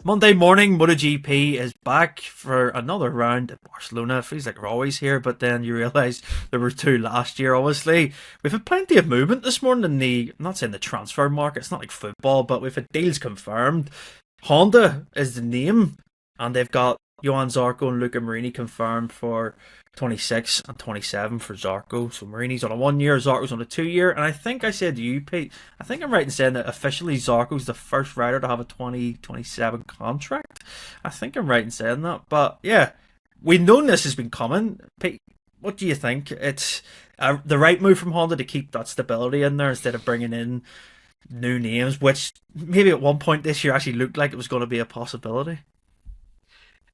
Monday morning, MotoGP is back for another round at Barcelona. It feels like we're always here, but then you realise there were two last year, obviously. We've had plenty of movement this morning in I'm not saying the transfer market, it's not like football, but we've had deals confirmed. Honda is the name, and they've got Johann, Zarco and Luca Marini confirmed for 26 and 27 for Zarco. So Marini's on a 1 year, Zarco's on a 2 year. And I think I said to you, Pete, I think I'm right in saying that officially Zarco's the first rider to have a 2027 contract. I think I'm right in saying that. But yeah, we've known this has been coming. Pete, what do you think? It's the right move from Honda to keep that stability in there instead of bringing in new names, which maybe at one point this year actually looked like it was going to be a possibility.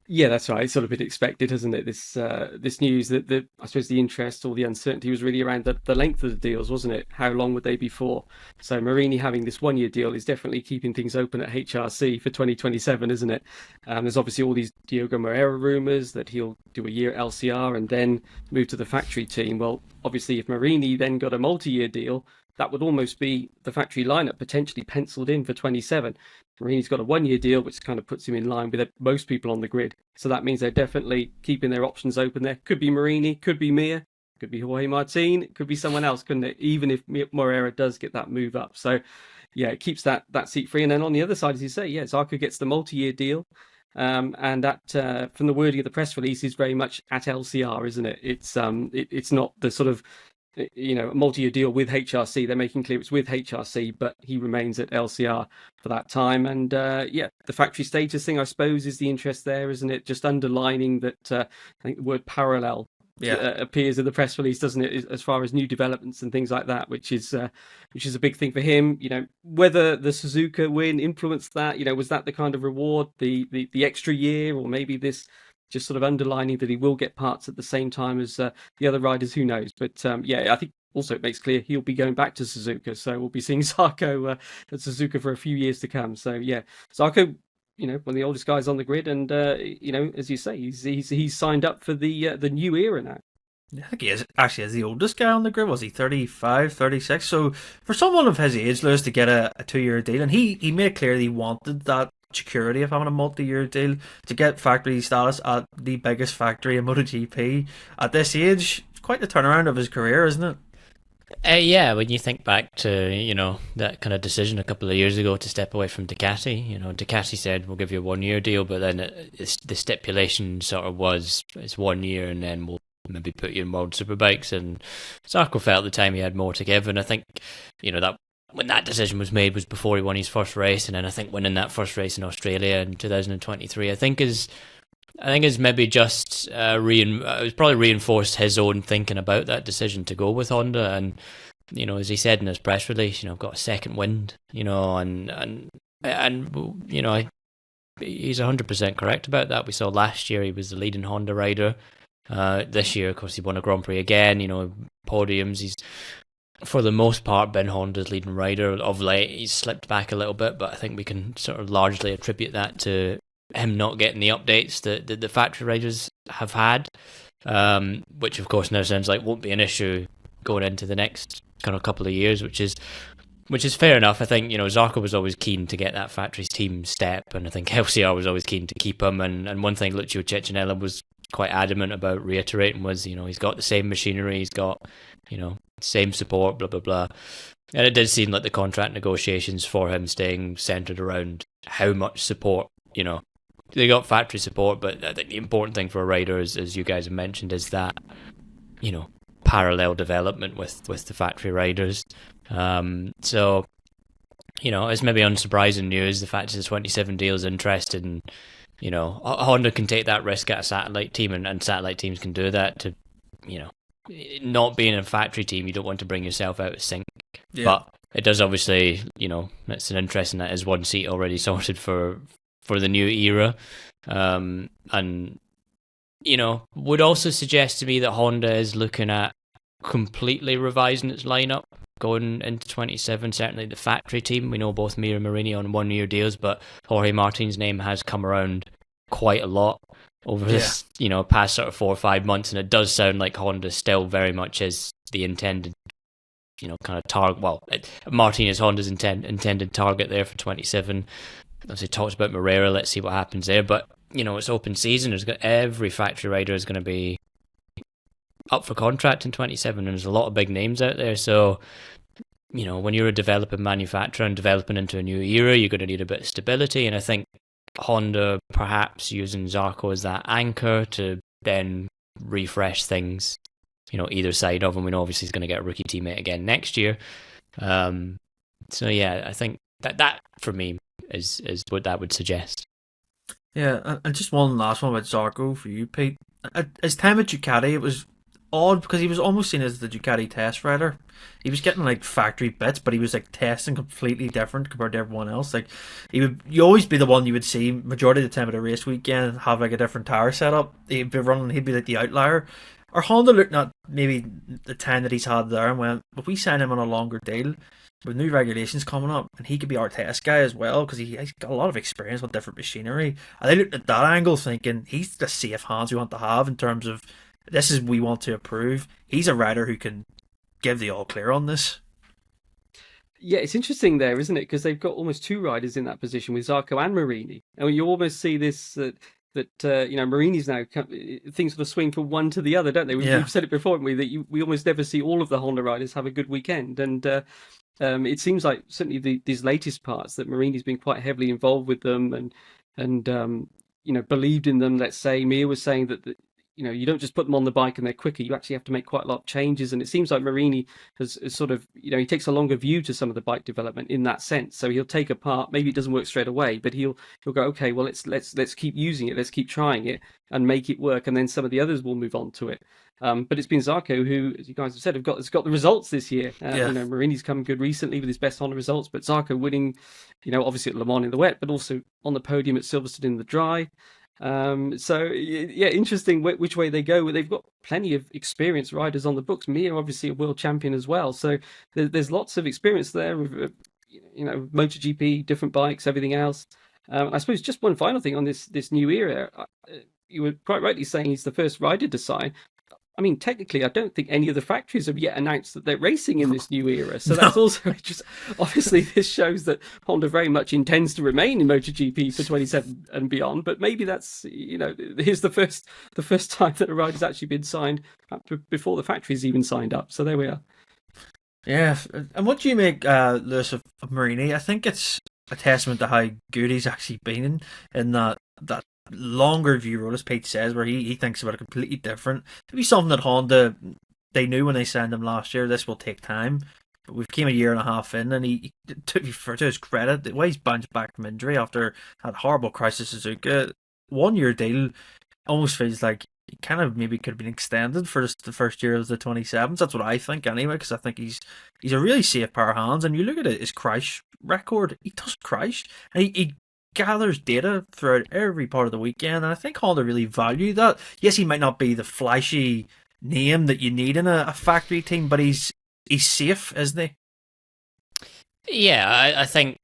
Yeah, that's right. It's sort of been expected, hasn't it? This news that I suppose the interest or the uncertainty was really around the length of the deals, wasn't it? How long would they be for? So Marini having this 1 year deal is definitely keeping things open at HRC for 2027, isn't it? There's obviously all these Diogo Moreira rumours that he'll do a year LCR and then move to the factory team. Well, obviously, if Marini then got a multi-year deal, that would almost be the factory lineup potentially penciled in for 27. Marini's got a 1 year deal, which kind of puts him in line with most people on the grid. So that means they're definitely keeping their options open there. Could be Marini, could be Mir, could be Jorge Martin, could be someone else, couldn't it? Even if Moreira does get that move up. So yeah, it keeps that seat free. And then on the other side, as you say, yeah, Zarco gets the multi-year deal. And that, from the wording of the press release, is very much at LCR, isn't it? It's not the sort of a multi-year deal with HRC. They're making clear it's with HRC, but he remains at LCR for that time. And the factory status thing, I suppose, is the interest there, isn't it? Just underlining that I think the word parallel appears in the press release, doesn't it, as far as new developments and things like that, which is a big thing for him. Whether the Suzuka win influenced that, was that the kind of reward, the extra year, or maybe this just sort of underlining that he will get parts at the same time as the other riders, who knows? But I think also it makes clear he'll be going back to Suzuka. So we'll be seeing Zarco at Suzuka for a few years to come. So yeah, Zarco, one of the oldest guys on the grid. And, as you say, he's signed up for the new era now. I think he is actually as the oldest guy on the grid. Was he 35, 36? So for someone of his age, Lewis, to get a 2 year deal, and he made clear that he wanted that security of having a multi-year deal to get factory status at the biggest factory in MotoGP at this age. It's quite the turnaround of his career, isn't it? Yeah, when you think back to that kind of decision a couple of years ago to step away from Ducati, Ducati said we'll give you a 1 year deal, but then the stipulation sort of was it's 1 year and then we'll maybe put you in World Superbikes, and Zarco felt at the time he had more to give, and I think that when that decision was made was before he won his first race, and then I think winning that first race in Australia in 2023, I think is maybe just it was probably reinforced his own thinking about that decision to go with Honda, and as he said in his press release, I've got a second wind, and he's 100% correct about that. We saw last year he was the leading Honda rider. This year, of course, he won a Grand Prix again. Podiums. He's for the most part been Honda's leading rider. Of late, he's slipped back a little bit, but I think we can sort of largely attribute that to him not getting the updates that the factory riders have had, which of course now sounds like won't be an issue going into the next kind of couple of years, which is fair enough. I think Zarco was always keen to get that factory's team step, and I think LCR was always keen to keep him. And one thing Lucio Cecchinelli was quite adamant about reiterating was he's got the same machinery, he's got same support, blah blah blah. And it did seem like the contract negotiations for him staying centered around how much support. They got factory support, but I think the important thing for a rider, as you guys have mentioned, is that parallel development with the factory riders. So it's maybe unsurprising news. The fact that the 27 deal is interested, and Honda can take that risk at a satellite team, and satellite teams can do that to not being a factory team. You don't want to bring yourself out of sync, but it does obviously it's an interesting that is one seat already sorted for the new era, and would also suggest to me that Honda is looking at completely revising its lineup going into 27. Certainly the factory team, we know both Mir and Marini on 1 year deals, but Jorge Martin's name has come around quite a lot over this past sort of 4 or 5 months, and it does sound like Honda still very much is the intended kind of target. Well, Martin is Honda's intended target there for 27. As I talked about Moreira, let's see what happens there. But it's open season. Every factory rider is going to be up for contract in 27, and there's a lot of big names out there. So when you're a developing manufacturer and developing into a new era, you're going to need a bit of stability. And I think Honda perhaps using Zarco as that anchor to then refresh things, either side of him. We know obviously he's going to get a rookie teammate again next year. So yeah, I think that for me is what that would suggest. Yeah, and just one last one about Zarco for you, Pete. His time at Ducati, it was odd because he was almost seen as the Ducati test rider. He was getting like factory bits, but he was like testing completely different compared to everyone else. Like you always be the one you would see majority of the time at a race weekend have like a different tire setup. He'd be like the outlier. Or Honda looked at maybe the time that he's had there and went, if we sign him on a longer deal with new regulations coming up, and he could be our test guy as well because he's got a lot of experience with different machinery. And they looked at that angle thinking he's the safe hands we want to have in terms of this is we want to approve. He's a rider who can give the all clear on this. Yeah, it's interesting there, isn't it? Because they've got almost two riders in that position with Zarco and Marini. And you almost see this that Marini's now things sort of swing from one to the other, don't they? We've said it before, haven't we? That we almost never see all of the Honda riders have a good weekend, and it seems like certainly these latest parts that Marini's been quite heavily involved with them and believed in them. Let's say Mia was saying that you don't just put them on the bike and they're quicker. You actually have to make quite a lot of changes. And it seems like Marini has sort of, he takes a longer view to some of the bike development in that sense. So he'll take a part, maybe it doesn't work straight away, but he'll go, okay, well, let's keep using it. Let's keep trying it and make it work. And then some of the others will move on to it. But it's been Zarco who, as you guys have said, has got the results this year. Marini's come good recently with his best Honda results, but Zarco winning, obviously at Le Mans in the wet, but also on the podium at Silverstone in the dry. So yeah, interesting which way they go. They've got plenty of experienced riders on the books. Mia obviously a world champion as well, so there's lots of experience there with MotoGP, different bikes, everything else. I suppose just one final thing on this new era. You were quite rightly saying he's the first rider to sign. I mean, technically, I don't think any of the factories have yet announced that they're racing in this new era. So that's also just, obviously, this shows that Honda very much intends to remain in MotoGP for 27 and beyond. But maybe that's, here's the first time that a rider's actually been signed before the factory's even signed up. So there we are. Yeah. And what do you make, Lewis, of Marini? I think it's a testament to how good he's actually been in that longer view role, as Pete says, where he thinks about it completely different. Maybe something that Honda, they knew when they signed him last year, this will take time. But we've came a year and a half in, and he to his credit, the way he's bounced back from injury after that horrible crisis at Suzuka, 1 year deal almost feels like he kind of maybe could have been extended for the first year of the 27s. That's what I think anyway, because I think he's a really safe pair of hands. And you look at his crash record, he doesn't crash, and he gathers data throughout every part of the weekend, and I think Honda really value that. Yes, he might not be the flashy name that you need in a factory team, but he's safe, isn't he? Yeah, I think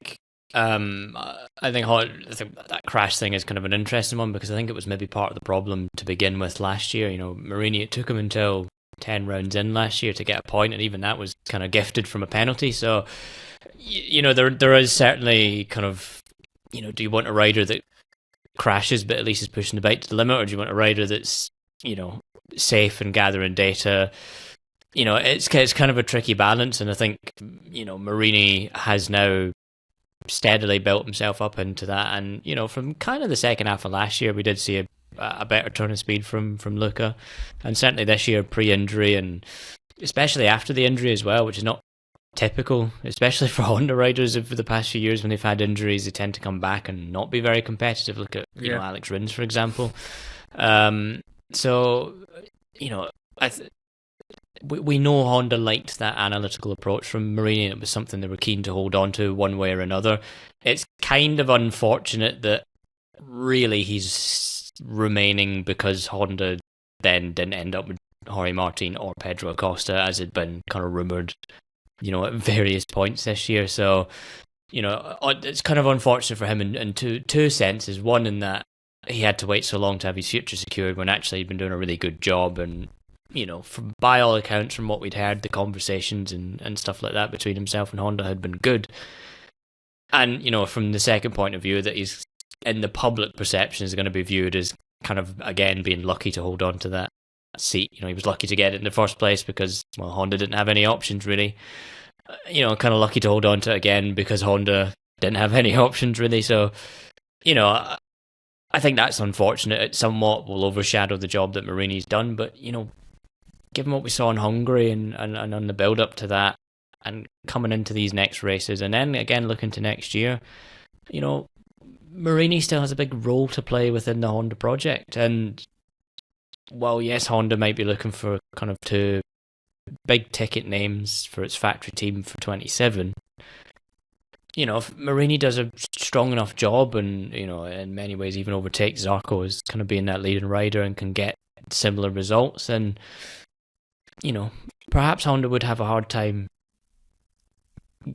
that crash thing is kind of an interesting one, because I think it was maybe part of the problem to begin with last year. Marini, it took him until 10 rounds in last year to get a point, and even that was kind of gifted from a penalty. So, there is certainly kind of, do you want a rider that crashes but at least is pushing the bike to the limit, or do you want a rider that's, safe and gathering data? It's kind of a tricky balance, and I think, Marini has now steadily built himself up into that, and, from kind of the second half of last year, we did see a better turn of speed from Luca, and certainly this year pre-injury, and especially after the injury as well, which is not typical, especially for Honda riders of the past few years. When they've had injuries, they tend to come back and not be very competitive. Look at Alex Rins, for example. We know Honda liked that analytical approach from Marini, and it was something they were keen to hold on to one way or another. It's kind of unfortunate that really he's remaining because Honda then didn't end up with Jorge Martin or Pedro Acosta, as had been kind of rumoured at various points this year. So, it's kind of unfortunate for him in two senses. One, in that he had to wait so long to have his future secured when actually he'd been doing a really good job. And, by all accounts, from what we'd heard, the conversations and stuff like that between himself and Honda had been good. And, from the second point of view, that he's, in the public perception, is going to be viewed as kind of, again, being lucky to hold on to that seat. He was lucky to get it in the first place because, well, Honda didn't have any options, really. Kind of lucky to hold on to it again because Honda didn't have any options, really. So, I think that's unfortunate. It somewhat will overshadow the job that Marini's done. But, given what we saw in Hungary and on the build-up to that, and coming into these next races, and then again looking to next year, Marini still has a big role to play within the Honda project. And while yes, Honda might be looking for kind of two big ticket names for its factory team for 27, if Marini does a strong enough job and, in many ways even overtakes Zarco as kind of being that leading rider and can get similar results, then, perhaps Honda would have a hard time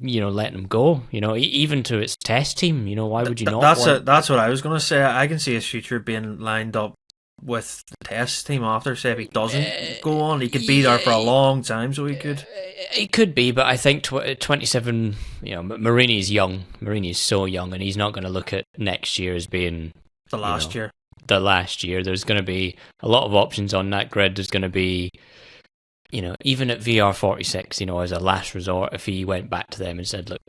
letting him go, even to its test team. Why would you not? That's what I was going to say. I can see his future being lined up with the test team after. Say if he doesn't go on, he could be there for a long time, so he could. It could be, but I think 27. Marini's young. Marini's so young, and he's not going to look at next year as being the last year. The last year. There's going to be a lot of options on that grid. There's going to be, even at VR46, as a last resort, if he went back to them and said, look,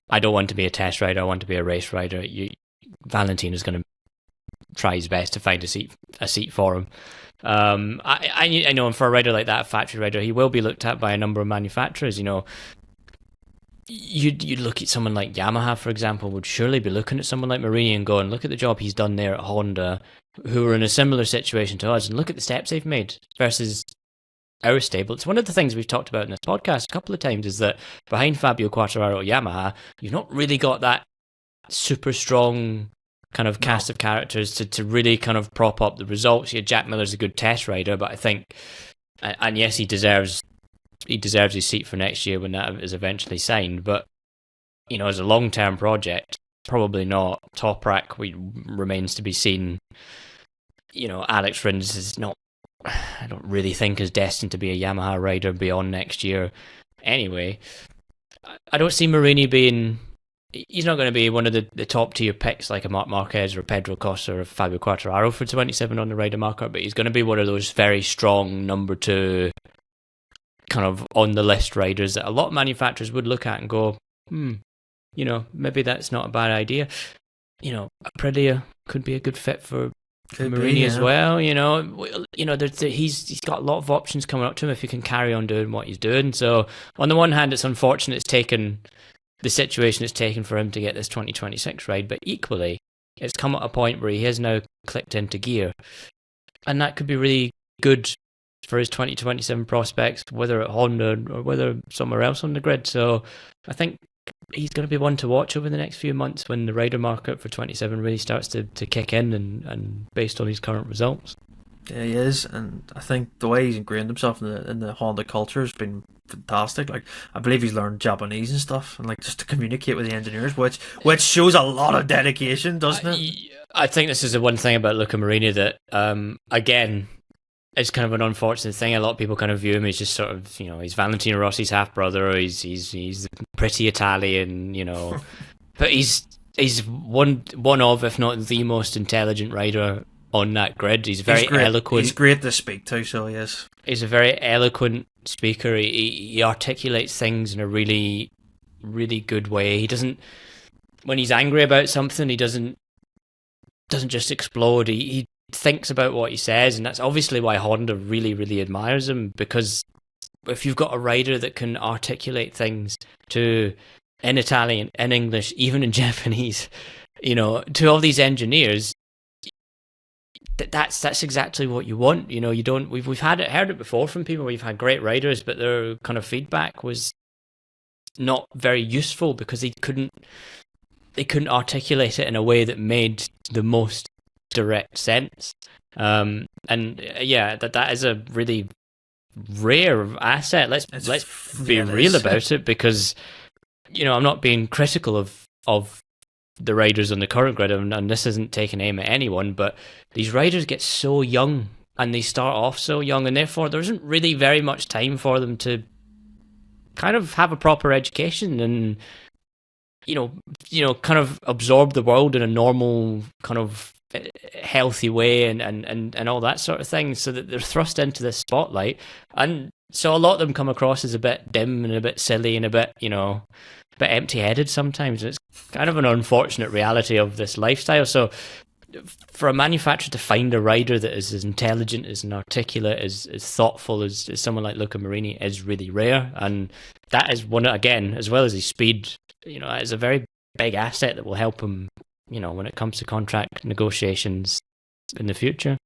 I don't want to be a test rider, I want to be a race rider, Valentin is going to try his best to find a seat for him. I know, and for a rider like that, a factory rider, he will be looked at by a number of manufacturers. You'd look at someone like Yamaha, for example, would surely be looking at someone like Marini and going, look at the job he's done there at Honda, who are in a similar situation to us, and look at the steps they've made versus our stable. It's one of the things we've talked about in this podcast a couple of times, is that behind Fabio Quartararo at Yamaha, you've not really got that super strong kind of cast of characters to really kind of prop up the results. Jack Miller's a good test rider, but I think, and yes, he deserves his seat for next year when that is eventually signed, but as a long-term project, probably not. Toprak remains to be seen. Alex Rins is not, I don't really think, is destined to be a Yamaha rider beyond next year anyway. I don't see Marini being, he's not going to be one of the top tier picks like a Marc Marquez or a Pedro Costa or a Fabio Quartararo for 27 on the rider market, but he's going to be one of those very strong number two kind of on the list riders that a lot of manufacturers would look at and go, maybe that's not a bad idea. Aprilia could be a good fit for Marini as well. He's got a lot of options coming up to him if he can carry on doing what he's doing. So on the one hand, it's unfortunate the situation it's taken for him to get this 2026 ride, but equally it's come at a point where he has now clicked into gear, and that could be really good for his 2027 prospects, whether at Honda or whether somewhere else on the grid. So I think he's going to be one to watch over the next few months when the rider market for 27 really starts to kick in, and based on his current results. Yeah, he is, and I think the way he's ingrained himself in the Honda culture has been fantastic. Like, I believe he's learned Japanese and stuff, and like just to communicate with the engineers, which shows a lot of dedication, doesn't it? I think this is the one thing about Luca Marini that, again, it's kind of an unfortunate thing. A lot of people kind of view him as just sort of, he's Valentino Rossi's half brother, or he's pretty Italian, but he's one of, if not the most intelligent rider on that grid. He's very eloquent. He's great to speak to, so he is. He's a very eloquent speaker. He articulates things in a really, really good way. He doesn't, when he's angry about something, he doesn't just explode. He thinks about what he says, and that's obviously why Honda really, really admires him, because if you've got a rider that can articulate things in Italian, in English, even in Japanese, to all these engineers, that's exactly what you want. You don't. We've heard it before from people. We've had great riders, but their kind of feedback was not very useful because they couldn't articulate it in a way that made the most direct sense. That is a really rare asset. Let's be real about it, because I'm not being critical of the riders on the current grid, and this isn't taking aim at anyone, but these riders get so young and they start off so young, and therefore there isn't really very much time for them to kind of have a proper education and kind of absorb the world in a normal kind of healthy way and all that sort of thing, so that they're thrust into this spotlight. And so a lot of them come across as a bit dim and a bit silly and a bit empty-headed sometimes. It's kind of an unfortunate reality of this lifestyle. So for a manufacturer to find a rider that is as intelligent, as articulate, as thoughtful as someone like Luca Marini is really rare. And that is one, again, as well as his speed, is a very big asset that will help him, when it comes to contract negotiations in the future.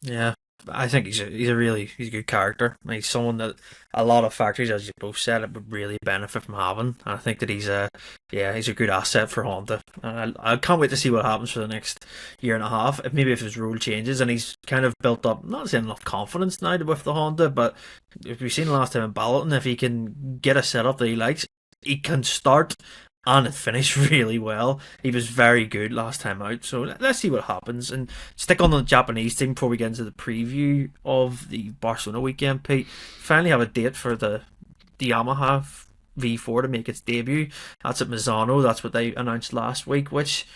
Yeah, I think he's a good character. He's someone that a lot of factories, as you both said, it would really benefit from having. And I think that he's a good asset for Honda. And I can't wait to see what happens for the next year and a half. Maybe if his role changes and he's kind of built up, not saying enough confidence now with the Honda, but if we've seen last time in Balloton, if he can get a setup that he likes, he can start and it finished really well. He was very good last time out, so let's see what happens. And stick on the Japanese thing before we get into the preview of the Barcelona weekend, Pete. Finally have a date for the Yamaha V4 to make its debut. That's at Misano. That's what they announced last week, which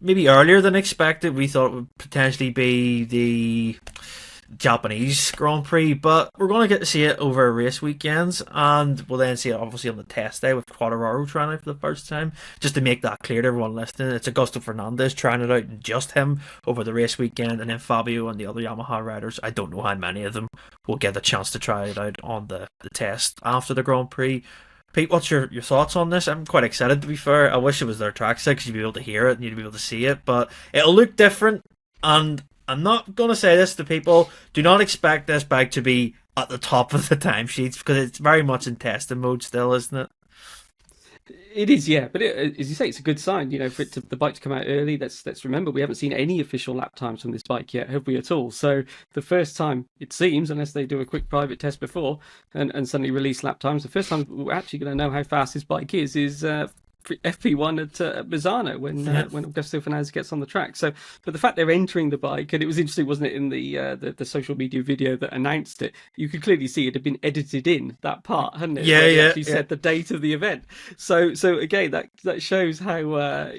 maybe earlier than expected. We thought it would potentially be the Japanese Grand Prix, but we're going to get to see it over race weekends, and we'll then see it obviously on the test day with Quartararo trying it for the first time. Just to make that clear to everyone listening, it's Augusto Fernandez trying it out, and just him over the race weekend, and then Fabio and the other Yamaha riders. I don't know how many of them will get the chance to try it out on the test after the Grand Prix. Pete, what's your thoughts on this? I'm quite excited, to be fair. I wish it was their trackside because you'd be able to hear it and you'd be able to see it, but it'll look different. And I'm not going to say this to people. Do not expect this bike to be at the top of the timesheets because it's very much in testing mode still, isn't it? It is, yeah. But as you say, it's a good sign, for the bike to come out early. Let's remember, we haven't seen any official lap times from this bike yet, have we at all? So the first time, it seems, unless they do a quick private test before and suddenly release lap times, the first time we're actually going to know how fast this bike is FP1 at Misano when Augusto Fernandez gets on the track. So, but the fact they're entering the bike, and it was interesting, wasn't it, in the social media video that announced it, you could clearly see it had been edited in that part, hadn't it? Yeah, Actually said the date of the event. So again, that shows how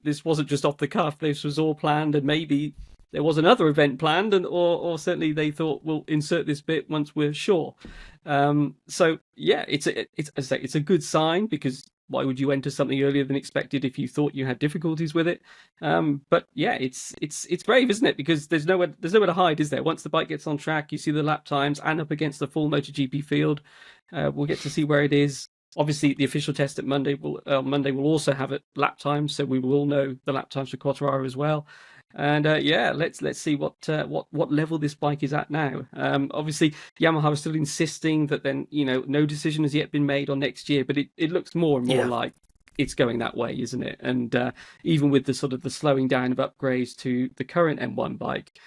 this wasn't just off the cuff. This was all planned, and maybe there was another event planned, or certainly they thought we'll insert this bit once we're sure. So yeah, it's a good sign, because why would you enter something earlier than expected if you thought you had difficulties with it? But yeah, it's brave, isn't it? Because there's nowhere to hide, is there? Once the bike gets on track, you see the lap times and up against the full MotoGP field. We'll get to see where it is. Obviously, the official test at Monday will also have lap times, so we will know the lap times for Quartararo as well. And let's see what level this bike is at now. Obviously, Yamaha is still insisting that no decision has yet been made on next year, but it looks more and more like it's going that way, isn't it? And even with the sort of the slowing down of upgrades to the current M1 bike,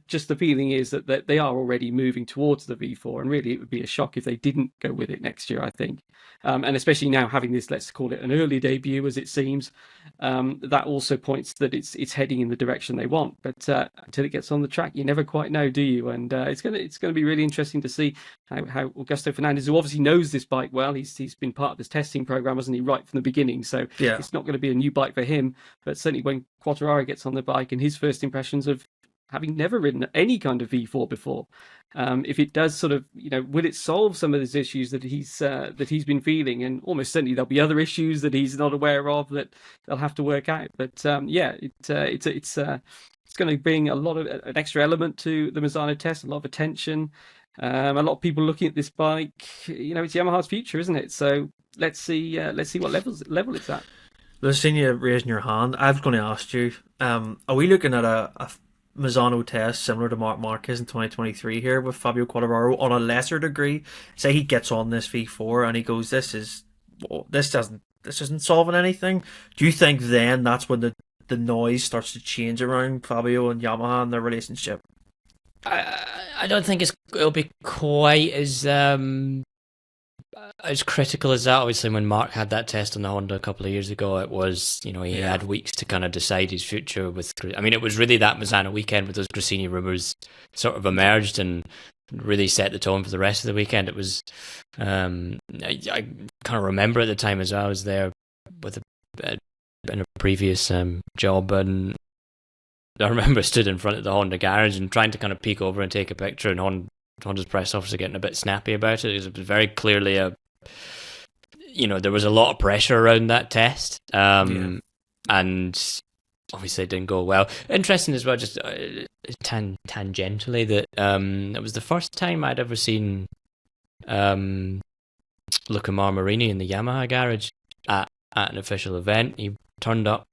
just the feeling is that they are already moving towards the V4, and really it would be a shock if they didn't go with it next year, I think. And especially now having this, let's call it an early debut, as it seems, that also points that it's heading in the direction they want. But until it gets on the track, you never quite know, do you? And it's gonna be really interesting to see how Augusto Fernandez, who obviously knows this bike well, he's been part of this testing program, hasn't he, right from the beginning? So it's not going to be a new bike for him. But certainly when Quartararo gets on the bike and his first impressions of having never ridden any kind of V4 before, if it does sort of, will it solve some of these issues that he's been feeling? And almost certainly there'll be other issues that he's not aware of that they'll have to work out. But it's going to bring a lot of an extra element to the Misano test, a lot of attention, a lot of people looking at this bike. It's Yamaha's future, isn't it? So let's see what level it's at. I've seen you raising your hand. I was going to ask you, are we looking at a Misano test similar to Marc Marquez in 2023 here with Fabio Quartararo on a lesser degree? Say he gets on this V4 and he goes, this isn't solving anything. Do you think then that's when the noise starts to change around Fabio and Yamaha and their relationship? I don't think it'll be quite as critical as that. Obviously, when Mark had that test on the Honda a couple of years ago, it was, he had weeks to kind of decide his future with. I mean, it was really that Misano weekend with those Gresini rumours sort of emerged, and really set the tone for the rest of the weekend. It was, I kind of remember at the time as well, I was there with in a previous job, and I remember I stood in front of the Honda garage and trying to kind of peek over and take a picture, and Honda's press officer getting a bit snappy about it. It was very clearly there was a lot of pressure around that test, and obviously it didn't go well. Interesting as well, just tangentially, that it was the first time I'd ever seen Luca Marini in the Yamaha garage at an official event. He turned up,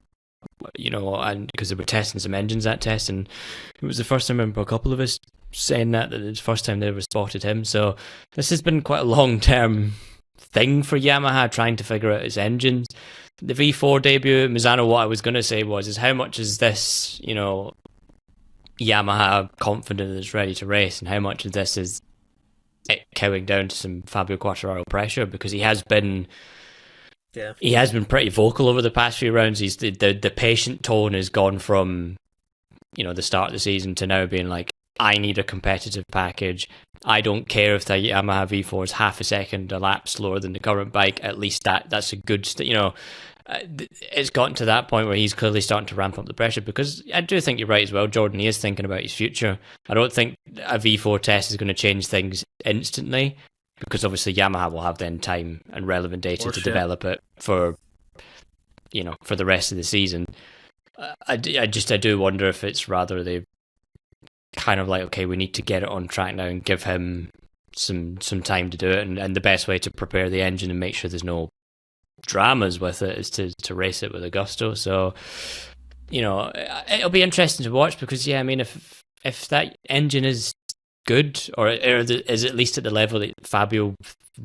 and because they were testing some engines that test, and it was the first time I remember a couple of us saying that it was the first time they ever spotted him. So this has been quite a long-term thing for Yamaha, trying to figure out its engines. The V4 debut, Misano, what I was going to say is how much is this, Yamaha confident it's ready to race, and how much of this is it cowing down to some Fabio Quartararo pressure, because he has been pretty vocal over the past few rounds. He's the patient tone has gone from, the start of the season to now being like, I need a competitive package. I don't care if the Yamaha V4 is half a second a lap slower than the current bike. At least that's a good, it's gotten to that point where he's clearly starting to ramp up the pressure, because I do think you're right as well, Jordan. He is thinking about his future. I don't think a V4 test is going to change things instantly, because obviously Yamaha will have then time and relevant data to develop it for the rest of the season. I do wonder if it's rather they kind of like, okay, we need to get it on track now and give him some time to do it, and the best way to prepare the engine and make sure there's no dramas with it is to race it with a gusto. So it'll be interesting to watch, because if that engine is good, or is at least at the level that Fabio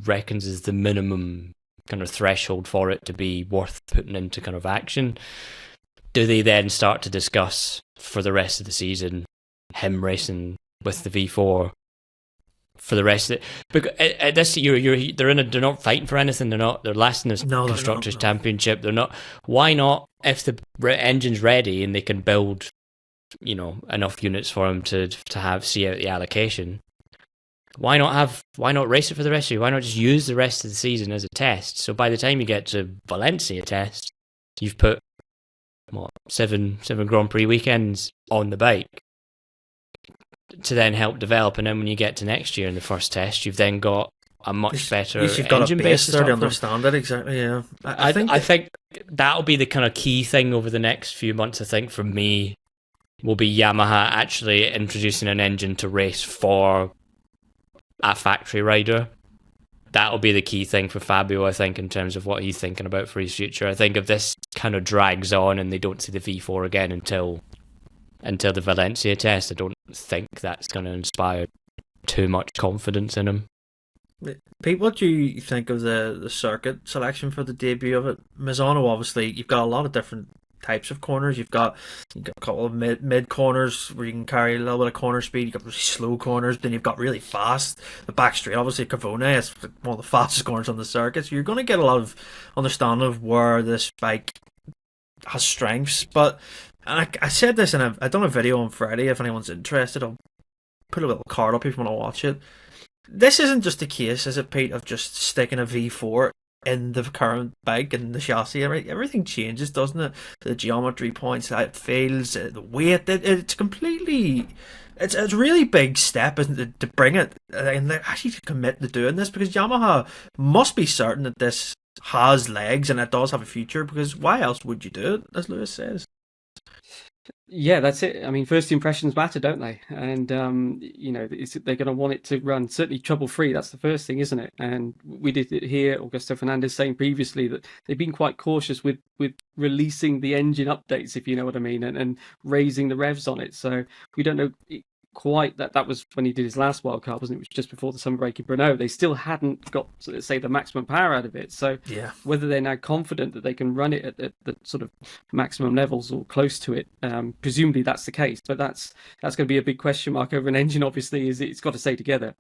reckons is the minimum kind of threshold for it to be worth putting into kind of action, do they then start to discuss for the rest of the season him racing with the V4 for the rest of it? Because at this they're not fighting for anything. They're last in the Constructors' Championship. They're not. Why not? If the engine's ready and they can build, enough units for him to see out the allocation, why not race it for the rest of the year? Why not just use the rest of the season as a test? So by the time you get to Valencia test, you've put seven Grand Prix weekends on the bike to then help develop, and then when you get to next year in the first test, you've then got a much better engine got a base base there to understand it exactly. Yeah, I think that'll be the kind of key thing over the next few months. I think for me will be Yamaha actually introducing an engine to race for a factory rider. That'll be the key thing for Fabio, I think, in terms of what he's thinking about for his future. I think if this kind of drags on and they don't see the V4 again until the Valencia test, I don't think that's going to inspire too much confidence in him. Pete, what do you think of the circuit selection for the debut of it? Misano, obviously, you've got a lot of different types of corners. You've got a couple of mid corners where you can carry a little bit of corner speed. You've got really slow corners, then you've got really fast. The back straight, obviously, Cavone is one of the fastest corners on the circuit, so you're going to get a lot of understanding of where this bike has strengths. But I said this, and I've done a video on Friday. If anyone's interested, I'll put a little card up if you want to watch it. This isn't just a case, is it, Pete, of just sticking a V4 in the current bike and the chassis. Everything changes, doesn't it? The geometry points, how it feels, the weight. It's completely. It's a really big step, isn't it, to bring it and actually to commit to doing this, because Yamaha must be certain that this has legs and it does have a future, because why else would you do it, as Lewis says? Yeah, that's it. I mean, first impressions matter, don't they? And, they're going to want it to run certainly trouble-free. That's the first thing, isn't it? And we did it here, Augusto Fernandez saying previously that they've been quite cautious with releasing the engine updates, if you know what I mean, and raising the revs on it. So we don't know quite that was when he did his last wildcard, wasn't it? It was just before the summer break in Brno. They still hadn't got, let's say, the maximum power out of it. So whether they're now confident that they can run it at the sort of maximum levels or close to it, presumably that's the case. But that's going to be a big question mark over an engine. Obviously, it's got to stay together,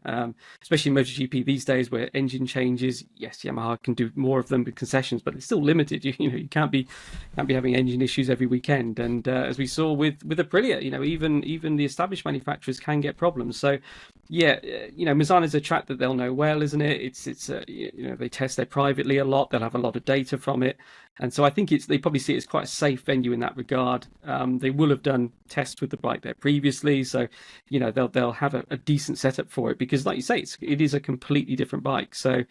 especially in MotoGP these days, where engine changes. Yes, Yamaha can do more of them with concessions, but it's still limited. You can't be having engine issues every weekend. And as we saw with Aprilia, even the established manufacturers manufacturers can get problems. So, yeah, Misano's a track that they'll know well, isn't it? It's they test there privately a lot. They'll have a lot of data from it, and so I think they probably see it as quite a safe venue in that regard. They will have done tests with the bike there previously, so they'll have a decent setup for it, because, like you say, it is a completely different bike. So.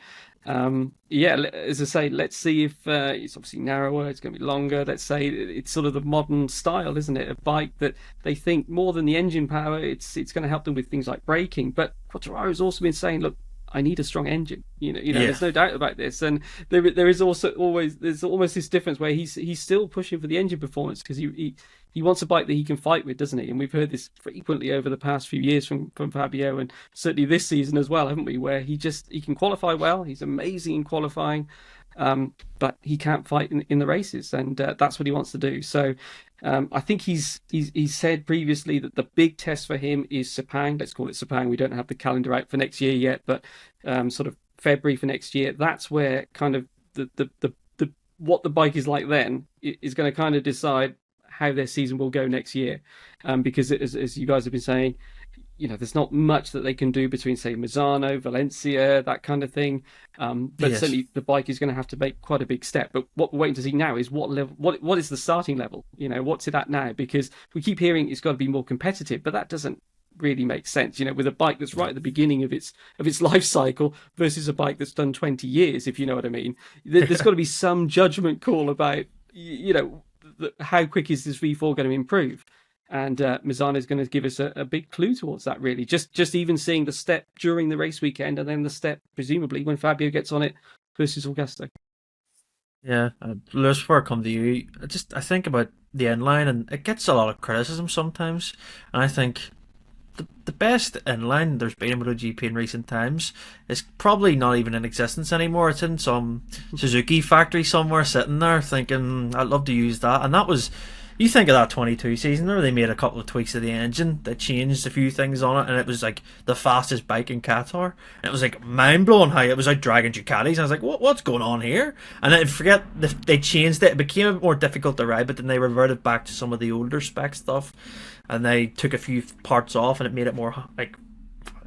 As I say, let's see if it's obviously narrower, it's going to be longer. Let's say it's sort of the modern style, isn't it? A bike that they think more than the engine power, it's going to help them with things like braking. But Quartararo's also been saying, look, I need a strong engine. There's no doubt about this. And there is also always this difference where he's still pushing for the engine performance, because he wants a bike that he can fight with, doesn't he? And we've heard this frequently over the past few years from Fabio, and certainly this season as well, haven't we? Where he can qualify well. He's amazing in qualifying, but he can't fight in the races, and that's what he wants to do. So I think he's said previously that the big test for him is Sepang. Let's call it Sepang. We don't have the calendar out for next year yet, but sort of February for next year. That's where kind of the what the bike is like then is going to kind of decide how their season will go next year, because as you guys have been saying, there's not much that they can do between, say, Misano, Valencia, that kind of thing. But Yes. Certainly the bike is going to have to make quite a big step. But what we're waiting to see now is what level, what is the starting level? What's it at now? Because we keep hearing it's got to be more competitive, but that doesn't really make sense. With a bike that's right at the beginning of its life cycle versus a bike that's done 20 years, if you know what I mean. There's got to be some judgment call about, how quick is this V4 going to improve? And Misano is going to give us a big clue towards that, really. Just even seeing the step during the race weekend, and then the step, presumably, when Fabio gets on it versus Augusto. Yeah, Lewis, before I come to you, I think about the inline, and it gets a lot of criticism sometimes. And I think the best inline there's been in MotoGP in recent times is probably not even in existence anymore. It's in some Suzuki factory somewhere, sitting there thinking, I'd love to use that. And that was, you think of that 22 season where they made a couple of tweaks to the engine, they changed a few things on it, and it was like the fastest bike in Qatar. And it was like mind-blowing how it was like dragging Ducatis, and I was like, what's going on here? And then they changed it became a bit more difficult to ride, but then they reverted back to some of the older spec stuff, and they took a few parts off, and it made it more like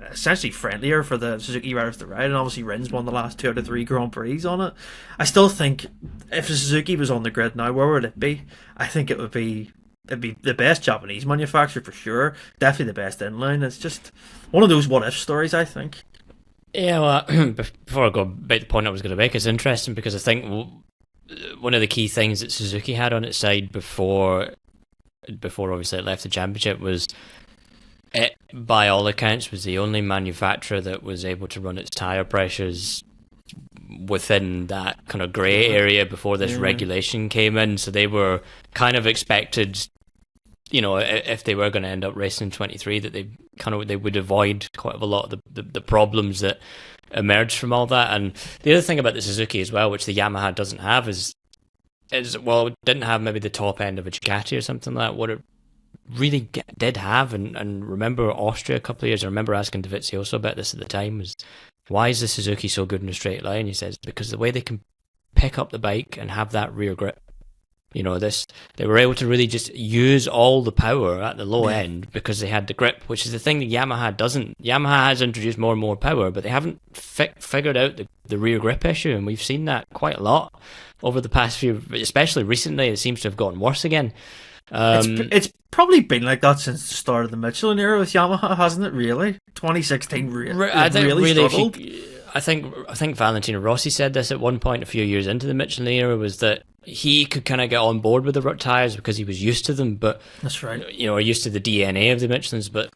essentially friendlier for the Suzuki riders to ride. And obviously Rins won the last 2 out of 3 Grand Prix on it. I still think if Suzuki was on the grid now, where would it be? I think it'd be the best Japanese manufacturer for sure, definitely the best inline. It's just one of those what if stories, I think. Yeah, well, before I go about the point I was going to make, it's interesting because I think one of the key things that Suzuki had on its side before obviously it left the championship was it, by all accounts, was the only manufacturer that was able to run its tyre pressures within that kind of grey area before this regulation came in. So they were kind of expected, if they were going to end up racing in 23, that they would avoid quite a lot of the problems that emerged from all that. And the other thing about the Suzuki as well, which the Yamaha doesn't have, is well, it didn't have maybe the top end of a Ducati or something like that. What it really did have, and remember Austria a couple of years, I remember asking Dovizioso about this at the time, was why is the Suzuki so good in a straight line? He says, because the way they can pick up the bike and have that rear grip. They were able to really just use all the power at the low end because they had the grip, which is the thing that Yamaha doesn't. Yamaha has introduced more and more power, but they haven't figured out the rear grip issue, and we've seen that quite a lot over the past few, especially recently. It seems to have gotten worse again. It's probably been like that since the start of the Michelin era with Yamaha, hasn't it? Really, 2016 really struggled. I think Valentino Rossi said this at one point a few years into the Michelin era, was that he could kind of get on board with the rut tyres because he was used to them, but that's right. Or used to the DNA of the Michelins, but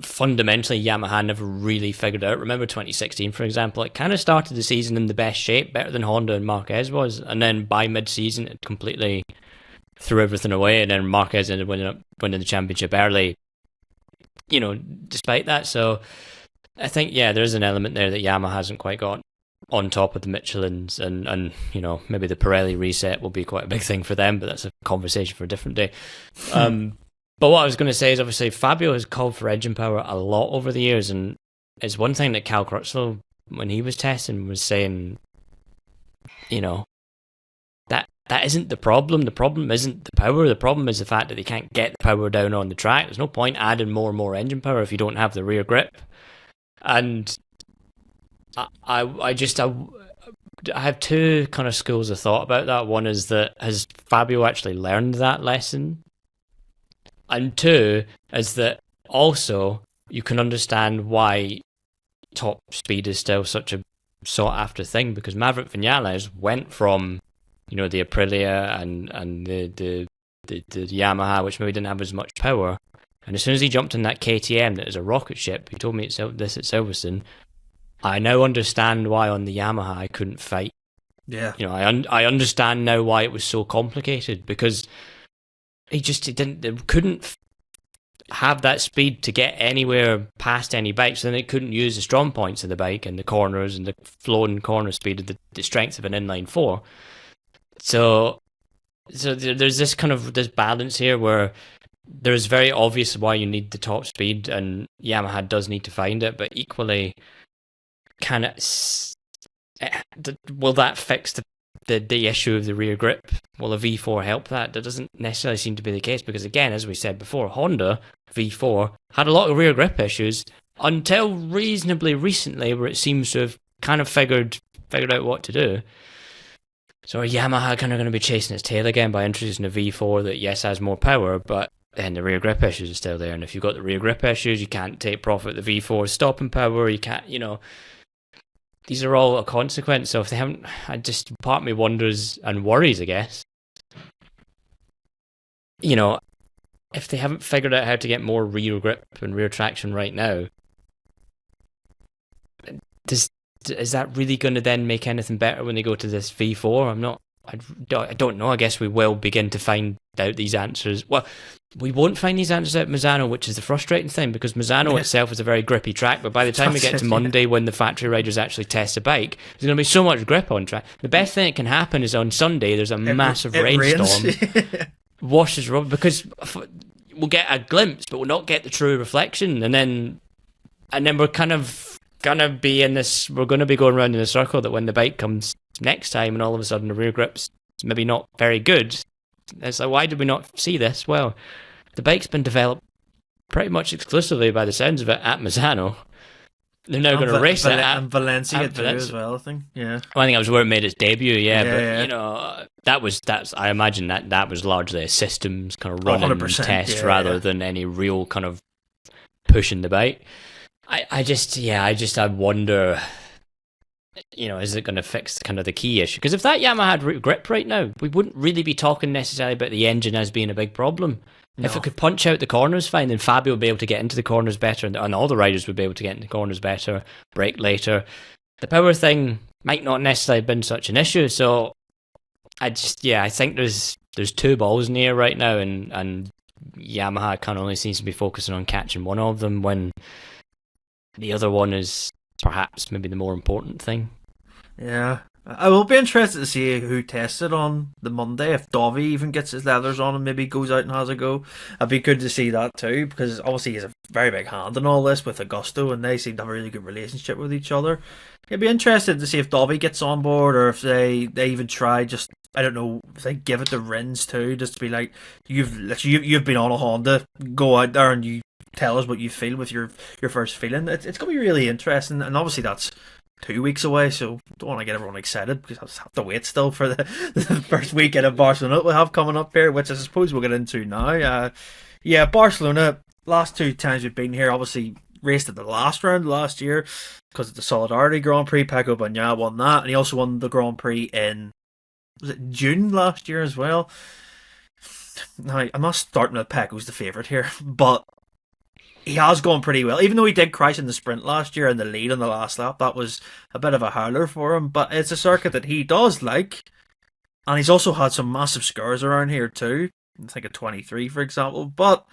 fundamentally Yamaha never really figured out. Remember 2016, for example, it kind of started the season in the best shape, better than Honda and Marquez was, and then by mid-season it completely threw everything away, and then Marquez ended up winning the championship early, despite that. So I think, there's an element there that Yamaha hasn't quite got on top of the Michelins, and maybe the Pirelli reset will be quite a big thing for them, but that's a conversation for a different day. But what I was going to say is, obviously Fabio has called for engine power a lot over the years, and it's one thing that Cal Crutchlow, when he was testing, was saying, that that isn't the problem. The problem isn't the power. The problem is the fact that they can't get the power down on the track. There's no point adding more and more engine power if you don't have the rear grip. And I have two kind of schools of thought about that. One is that has Fabio actually learned that lesson? And two is that also you can understand why top speed is still such a sought after thing, because Maverick Vinales went from, you know, the Aprilia and the Yamaha, which maybe didn't have as much power, and as soon as he jumped in that KTM that is a rocket ship, he told me this at Silverstone, I now understand why on the Yamaha I couldn't fight. Yeah, you know, I understand now why it was so complicated, because he couldn't have that speed to get anywhere past any bike, so then it couldn't use the strong points of the bike and the corners and the flowing corner speed of the strength of an inline four. So there's this kind of this balance here where there's very obvious why you need the top speed, and Yamaha does need to find it, but equally, will that fix the issue of the rear grip? Will a V4 help that? That doesn't necessarily seem to be the case, because again, as we said before, Honda V4 had a lot of rear grip issues until reasonably recently, where it seems to have kind of figured out what to do. So are Yamaha kind of going to be chasing its tail again by introducing a V4 that, yes, has more power, but then the rear grip issues are still there, and if you've got the rear grip issues, you can't take profit of the V4 stopping power, you can't, you know, these are all a consequence. So if they haven't, part of me wonders and worries, I guess, you know, if they haven't figured out how to get more rear grip and rear traction right now, is that really going to then make anything better when they go to this V4? I don't know. I guess we will begin to find out these answers. Well, we won't find these answers at Misano, which is the frustrating thing, because Misano itself is a very grippy track, but by the time we get to Monday, when the factory riders actually test the bike, there's going to be so much grip on track. The best thing that can happen is on Sunday, there's a massive rainstorm, washes rubber, because we'll get a glimpse, but we'll not get the true reflection, and then we're kind of gonna be in this, we're going to be going around in a circle that when the bike comes next time and all of a sudden the rear grip's maybe not very good, it's like, why did we not see this? Well, the bike's been developed pretty much exclusively, by the sounds of it, at Misano. They're now going to race it at Valencia too as well, I think. Yeah. Well, I think that was where it made its debut. Yeah. You know, that's I imagine that was largely a systems kind of running test rather than any real kind of pushing the bike. I wonder, you know, is it going to fix kind of the key issue? Because if that Yamaha had grip right now, we wouldn't really be talking necessarily about the engine as being a big problem. No. If it could punch out the corners fine, then Fabio would be able to get into the corners better, and all the riders would be able to get into the corners better, brake later. The power thing might not necessarily have been such an issue. So I think there's two balls in the air right now, and Yamaha kind of only seems to be focusing on catching one of them, when the other one is perhaps maybe the more important thing. Yeah. I will be interested to see who tests it on the Monday, if Dovi even gets his leathers on and maybe goes out and has a go. It'd be good to see that too, because obviously he's a very big hand in all this with Augusto, and they seem to have a really good relationship with each other. It'd be interested to see if Dovi gets on board, or if they even try, just, I don't know, if they give it to Rins too, just to be like, you've been on a Honda, go out there and you tell us what you feel with your first feeling. It's going to be really interesting, and obviously that's 2 weeks away, so don't want to get everyone excited, because I just have to wait still for the first weekend of Barcelona we have coming up here, which I suppose we'll get into now. Barcelona, last two times we've been here, obviously raced at the last round last year because of the Solidarity Grand Prix. Paco Bagnaia won that, and he also won the Grand Prix in, was it June last year as well? Now, I'm not starting with Paco's the favourite here, but he has gone pretty well, even though he did crash in the sprint last year in the lead on the last lap. That was a bit of a howler for him, but it's a circuit that he does like, and he's also had some massive scores around here too. I think at 23, for example. But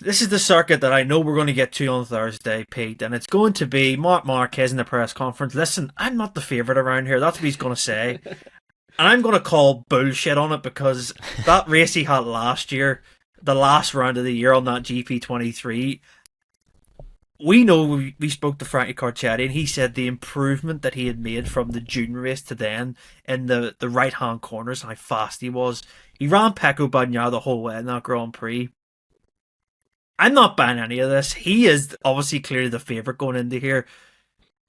this is the circuit that I know we're going to get to on Thursday, Pete, and it's going to be Marc Marquez in the press conference. Listen, I'm not the favourite around here. That's what he's going to say. And I'm going to call bullshit on it, because that race he had last year, the last round of the year on that GP23, we know we spoke to Frankie Carcetti, and he said the improvement that he had made from the June race to then in the right hand corners, how fast he was. He ran Pecco Bagnaia the whole way in that Grand Prix. I'm not buying any of this. He is obviously clearly the favourite going into here.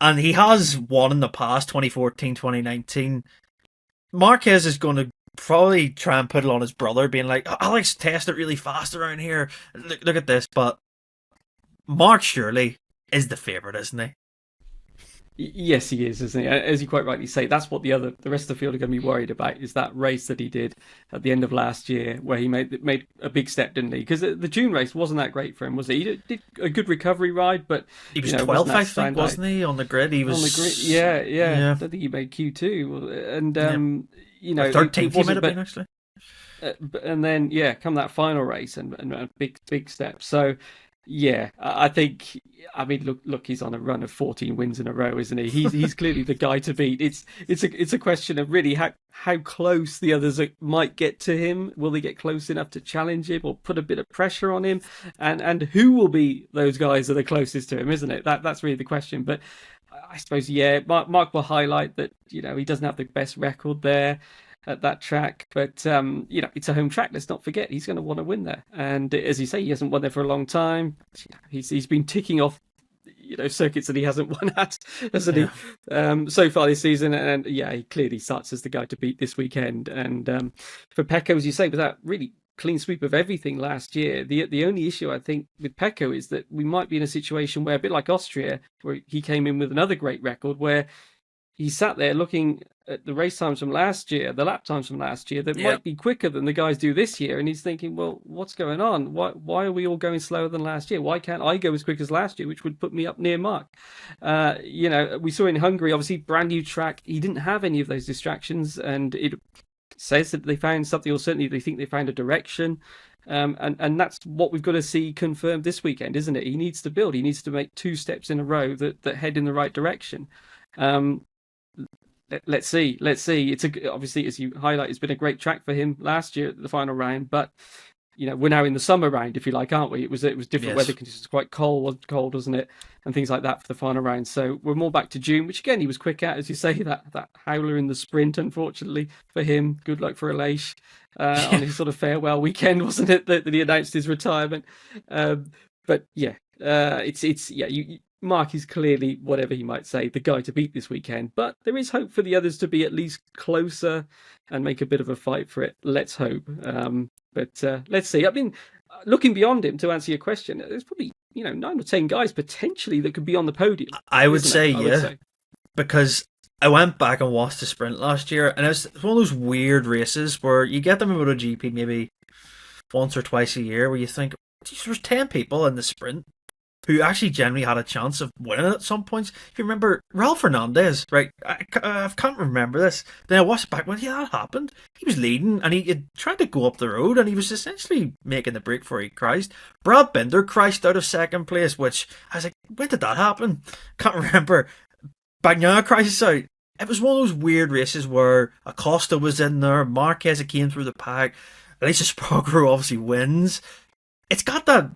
And he has won in the past, 2014, 2019. Marquez is going to probably try and put it on his brother, being like, Alex, test it really fast around here. Look at this. But Mark surely is the favourite, isn't he? Yes, he is, isn't he? As you quite rightly say, that's what the rest of the field are going to be worried about, is that race that he did at the end of last year, where he made a big step, didn't he? Because the June race wasn't that great for him, was it? He did a good recovery ride, but he was 12th, I think, wasn't he, on the grid? He was on the grid. Yeah. I don't think he made Q2, and 13th he might have been actually. And then come that final race and a big step. So. Yeah, I think. I mean, look, he's on a run of 14 wins in a row, isn't he? He's clearly the guy to beat. It's a question of really how close the others might get to him. Will they get close enough to challenge him or put a bit of pressure on him? And who will be those guys that are closest to him? Isn't it? That's really the question. But I suppose Mark will highlight that he doesn't have the best record there at that track, but it's a home track. Let's not forget he's going to want to win there, and as you say, he hasn't won there for a long time. He's been ticking off circuits that he hasn't won at, hasn't he, so far this season, and he clearly starts as the guy to beat this weekend. And for Pecco, as you say, was that really clean sweep of everything last year. The only issue I think with Pecco is that we might be in a situation where, a bit like Austria, where he came in with another great record, where he sat there looking at the race times from last year, the lap times from last year, that might be quicker than the guys do this year. And he's thinking, well, what's going on? Why are we all going slower than last year? Why can't I go as quick as last year, which would put me up near Mark? We saw in Hungary, obviously, brand new track. He didn't have any of those distractions. And it says that they found something, or certainly they think they found a direction. And that's what we've got to see confirmed this weekend, isn't it? He needs to build. He needs to make 2 steps in a row that head in the right direction. Let's see. It's obviously, as you highlight, it's been a great track for him last year at the final round, but we're now in the summer round, if you like, aren't we? It was different weather conditions, quite cold, wasn't it, and things like that for the final round. So we're more back to June, which again he was quick at, as you say, that howler in the sprint. Unfortunately for him, good luck for Aleix on his sort of farewell weekend, wasn't it, that he announced his retirement? Mark is clearly, whatever he might say, the guy to beat this weekend. But there is hope for the others to be at least closer and make a bit of a fight for it. Let's hope. But let's see. I mean, looking beyond him, to answer your question, there's probably 9 or 10 guys potentially that could be on the podium. I would say. Because I went back and watched the sprint last year, and it's one of those weird races where you get them in MotoGP maybe once or twice a year, where you think, there's 10 people in the sprint who actually generally had a chance of winning at some points. If you remember, Raul Fernandez, right? I can't remember this. Then I watched it back and went, that happened. He was leading and he had tried to go up the road and he was essentially making the break before he crashed. Brad Binder crashed out of second place, which I was like, when did that happen? Can't remember. Bagnaia crashes out. It was one of those weird races where Acosta was in there, Marquez came through the pack, Aleix Espargaro obviously wins. It's got that.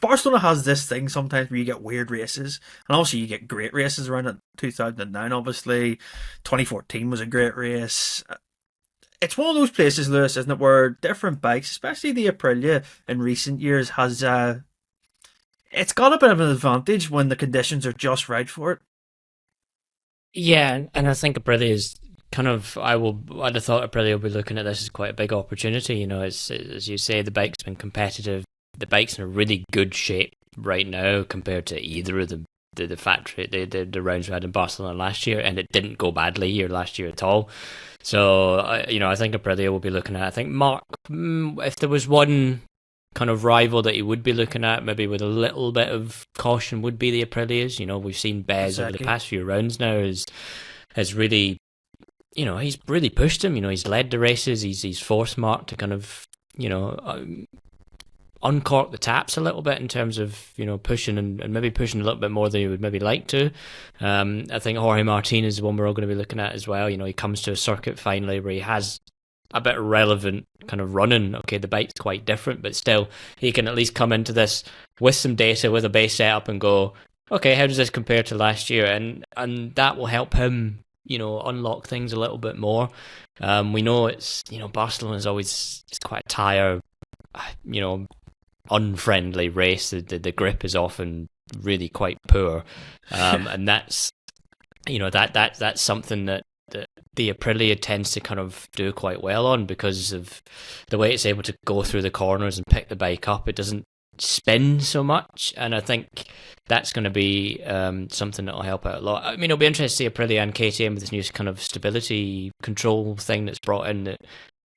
Barcelona has this thing sometimes where you get weird races, and obviously you get great races around it. 2009, obviously, 2014 was a great race. It's one of those places, Lewis, isn't it, where different bikes, especially the Aprilia in recent years, has it's got a bit of an advantage when the conditions are just right for it. Yeah, and I think Aprilia is kind of, I'd have thought Aprilia will be looking at this as quite a big opportunity. It's, as you say, the bike's been competitive. The bike's in a really good shape right now compared to either of the factory, the rounds we had in Barcelona last year, and it didn't go badly here last year at all. So, I think Aprilia will be looking at, I think Mark, if there was one kind of rival that he would be looking at, maybe with a little bit of caution, would be the Aprilias. We've seen Bez over the past few rounds now has really, he's really pushed him. He's led the races, he's forced Mark to kind of, uncork the taps a little bit in terms of pushing and maybe pushing a little bit more than he would maybe like to. I think Jorge Martin is the one we're all going to be looking at as well. He comes to a circuit finally where he has a bit of relevant kind of running. Okay, the bike's quite different, but still he can at least come into this with some data, with a base setup and go, okay, how does this compare to last year? And that will help him, unlock things a little bit more. We know it's, Barcelona is always it's quite a tire, unfriendly race. The grip is often really quite poor, and that's that's something that the Aprilia tends to kind of do quite well on because of the way it's able to go through the corners and pick the bike up. It doesn't spin so much, and I think that's going to be something that will help out a lot. I mean, it'll be interesting to see Aprilia and KTM with this new kind of stability control thing that's brought in that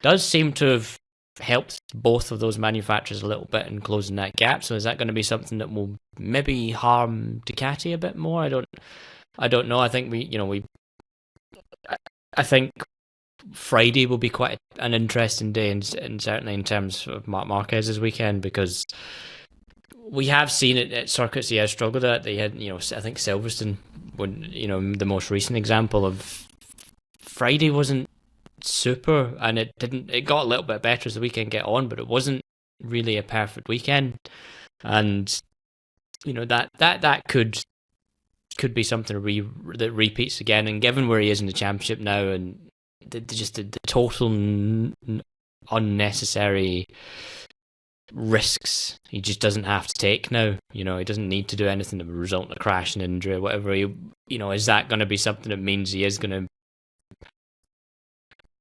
does seem to have helped both of those manufacturers a little bit in closing that gap. So is that going to be something that will maybe harm Ducati a bit more? I don't know. I think I think Friday will be quite an interesting day, and certainly in terms of Marc Marquez's weekend, because we have seen it at circuits he has struggled at. They had, I think Silverstone, the most recent example of Friday wasn't super, and it got a little bit better as the weekend get on, but it wasn't really a perfect weekend, and that could be something that repeats again. And given where he is in the championship now, and the total unnecessary risks he just doesn't have to take now. He doesn't need to do anything that would result in a crash and injury or whatever. Is that going to be something that means he is going to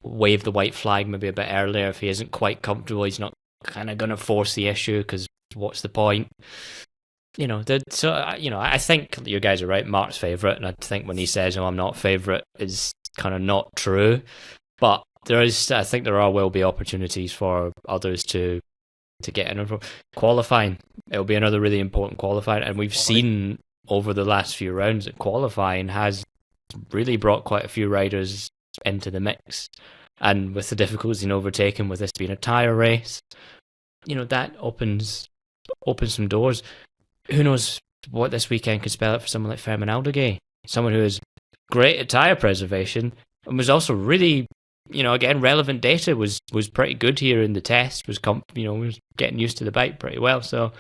wave the white flag maybe a bit earlier if he isn't quite comfortable? He's not kind of going to force the issue, because what's the point? I think you guys are right. Mark's favourite, and I think when he says, "Oh, I'm not favourite," is kind of not true. But I think there will be opportunities for others to get in qualifying. It'll be another really important qualifying, and we've seen over the last few rounds that qualifying has really brought quite a few riders into the mix. And with the difficulties in overtaking, with this being a tyre race, that opens some doors. Who knows what this weekend could spell out for someone like Fermin Aldeguer, someone who is great at tyre preservation and was also really, again, relevant data was pretty good here in the test, was getting used to the bike pretty well. So,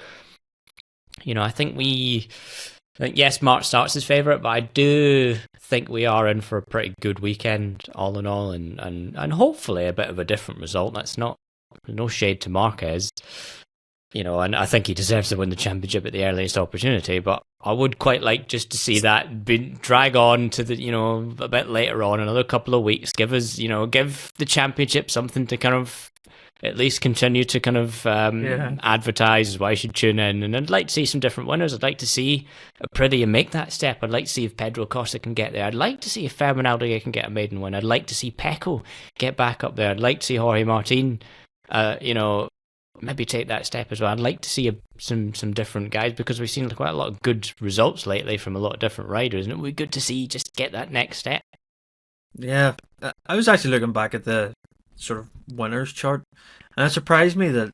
I think yes, Mark starts his favourite, but I do think we are in for a pretty good weekend all in all, and hopefully a bit of a different result. That's no shade to Marquez. And I think he deserves to win the championship at the earliest opportunity, but I would quite like just to see that drag on to the, a bit later on, another couple of weeks. Give the championship something to kind of at least continue to kind of advertise as why you should tune in. And I'd like to see some different winners. I'd like to see Aprilia make that step. I'd like to see if Pedro Acosta can get there. I'd like to see if Fermin Aldeguer can get a maiden win. I'd like to see Pecco get back up there. I'd like to see Jorge Martin, maybe take that step as well. I'd like to see some different guys, because we've seen quite a lot of good results lately from a lot of different riders, and it would be good to see just get that next step. Yeah, I was actually looking back at the sort of winners chart, and it surprised me that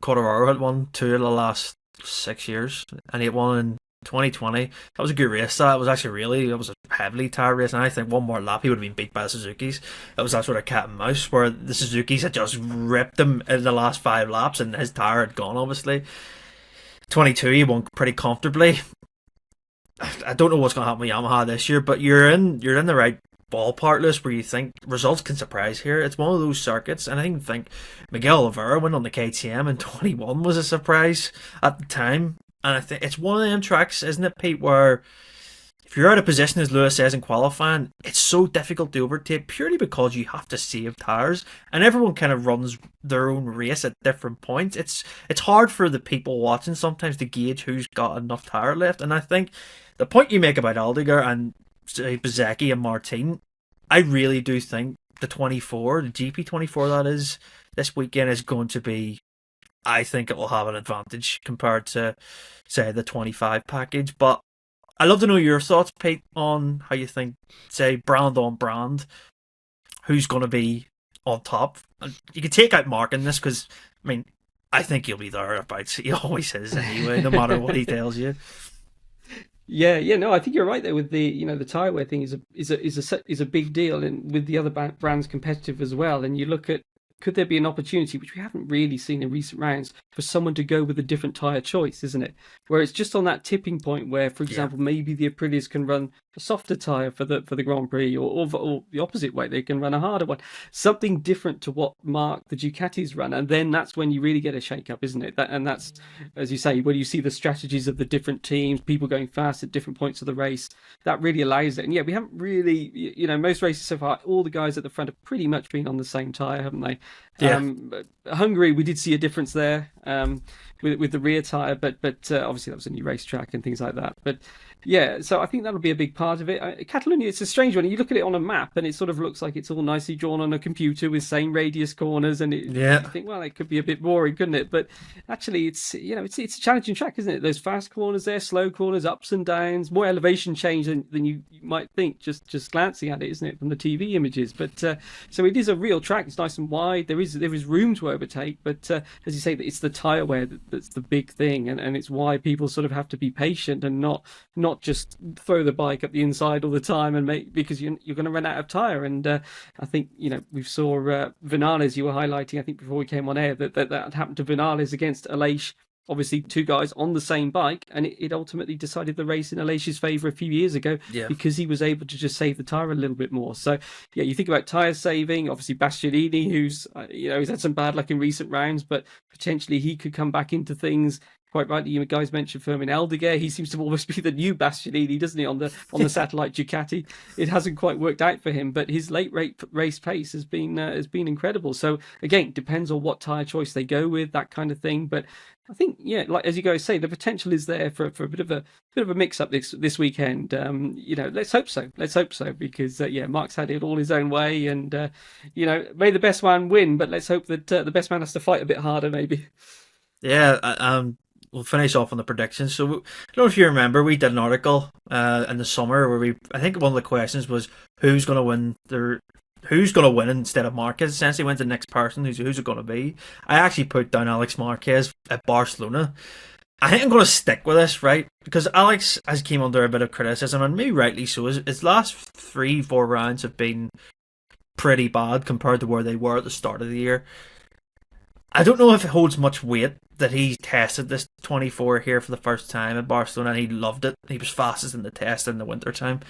Quartararo had won 2 of the last 6 years, and he had won in 2020. That was a good race. It was a heavily tired race, and I think one more lap he would have been beat by the Suzuki's. It was that sort of cat and mouse where the Suzuki's had just ripped him in the last 5 laps, and his tyre had gone, obviously. 22, he won pretty comfortably. I don't know what's going to happen with Yamaha this year, but you're in the right ballpark list where you think results can surprise here. It's one of those circuits, and I even think Miguel Oliveira went on the KTM in 21 was a surprise at the time. And I think it's one of them tracks, isn't it, Pete, where if you're out of position, as Lewis says in qualifying, it's so difficult to overtake purely because you have to save tyres, and everyone kind of runs their own race at different points. It's hard for the people watching sometimes to gauge who's got enough tyre left. And I think the point you make about Aldeguer and Bezzecchi and Martin, I really do think the GP24 that is, this weekend is going to be, I think it will have an advantage compared to, say, the 25 package. But I'd love to know your thoughts, Pete, on how you think, say, brand on brand, who's going to be on top. You can take out Mark in this because, I mean, I think he'll be there. He always is anyway, no matter what he tells you. Yeah, no, I think you're right there with the the tyre wear thing is a big deal, and with the other brands competitive as well. And you look at could there be an opportunity, which we haven't really seen in recent rounds, for someone to go with a different tyre choice, isn't it? Where it's just on that tipping point where, for example, maybe the Aprilias can run a softer tyre for the Grand Prix, or the opposite way, they can run a harder one. Something different to what the Ducatis run, and then that's when you really get a shake-up, isn't it? And that's, as you say, when you see the strategies of the different teams, people going fast at different points of the race, that really allows it. And we haven't really, most races so far, all the guys at the front have pretty much been on the same tyre, haven't they? Hungary, we did see a difference there with the rear tyre, but obviously that was a new racetrack and things like that. But so I think that'll be a big part of it. Catalonia, it's a strange one. You look at it on a map and it sort of looks like it's all nicely drawn on a computer with same radius corners, and you think, well, it could be a bit boring, couldn't it? But actually, it's a challenging track, isn't it? Those fast corners there, slow corners, ups and downs, more elevation change than you might think just glancing at it, isn't it, from the TV images? But so it is a real track. It's nice and wide. There is room to overtake, but as you say, it's the tyre wear that's the big thing, and it's why people sort of have to be patient and not just throw the bike up the inside all the time because you're going to run out of tyre. And I think we saw Vinales, you were highlighting, I think before we came on air, that happened to Vinales against Aleix. Obviously, two guys on the same bike, and it ultimately decided the race in Aleix's favour a few years ago because he was able to just save the tyre a little bit more. So, you think about tyre saving. Obviously, Bastianini, who's he's had some bad luck in recent rounds, but potentially he could come back into things. Quite rightly, you guys mentioned Fermin Aldeguer. He seems to almost be the new Bastianini, doesn't he, on the satellite Ducati? It hasn't quite worked out for him, but his late race pace has been incredible. So again, depends on what tyre choice they go with, that kind of thing. But I think, like as you guys say, the potential is there for a bit of a mix up this weekend. Let's hope so. Because Marc's had it all his own way, and may the best man win. But let's hope that the best man has to fight a bit harder, maybe. Yeah. We'll finish off on the predictions. So, I don't know if you remember, we did an article in the summer where I think one of the questions was who's going to win instead of Marquez. Essentially, when's the next person? Who's it going to be? I actually put down Alex Marquez at Barcelona. I think I'm going to stick with this, right? Because Alex has came under a bit of criticism, and maybe rightly so. His last 3-4 rounds have been pretty bad compared to where they were at the start of the year. I don't know if it holds much weight that he tested this 24 here for the first time at Barcelona, and he loved it. He was fastest in the test in the winter time.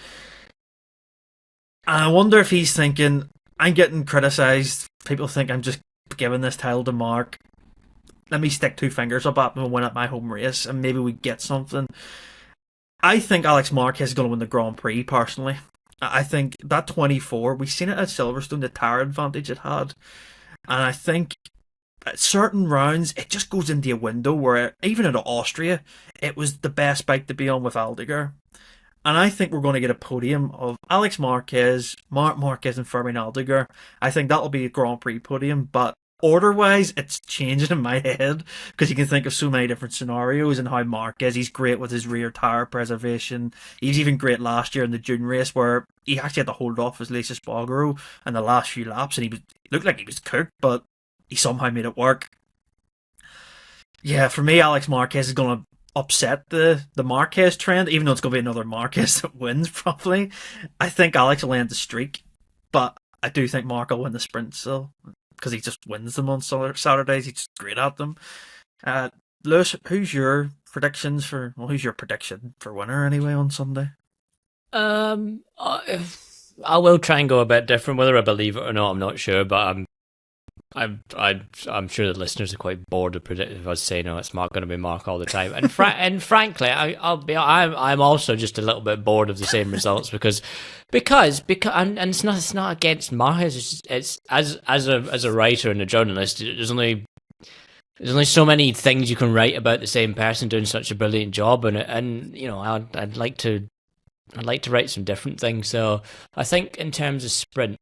And I wonder if he's thinking, I'm getting criticised. People think I'm just giving this title to Marc. Let me stick 2 fingers up at him and win at my home race, and maybe we get something. I think Alex Marquez is going to win the Grand Prix, personally. I think that 24, we've seen it at Silverstone, the tyre advantage it had. And I think at certain rounds, it just goes into a window where, even at Austria, it was the best bike to be on with Aldeguer. And I think we're going to get a podium of Alex Marquez, Marc Marquez and Fermin Aldeguer. I think that'll be a Grand Prix podium, but order-wise, it's changing in my head, because you can think of so many different scenarios, and how Marquez, he's great with his rear tyre preservation. He was even great last year in the June race, where he actually had to hold off his Laces Spargaro in the last few laps, and he looked like he was cooked, but he somehow made it work. Yeah, for me, Alex Marquez is going to upset the Marquez trend, even though it's going to be another Marquez that wins, probably. I think Alex will end the streak, but I do think Marc will win the sprint still, because he just wins them on Saturdays. He's just great at them. Lewis, who's your prediction for winner anyway on Sunday? I will try and go a bit different. Whether I believe it or not, I'm not sure, but I'm sure the listeners are quite bored of predicting if I say no, it's going to be Marc all the time. And and frankly, I'm also just a little bit bored of the same results because and it's not against Marquez. It's as a writer and a journalist, there's only so many things you can write about the same person doing such a brilliant job, and I'd like to write some different things. So I think in terms of sprint,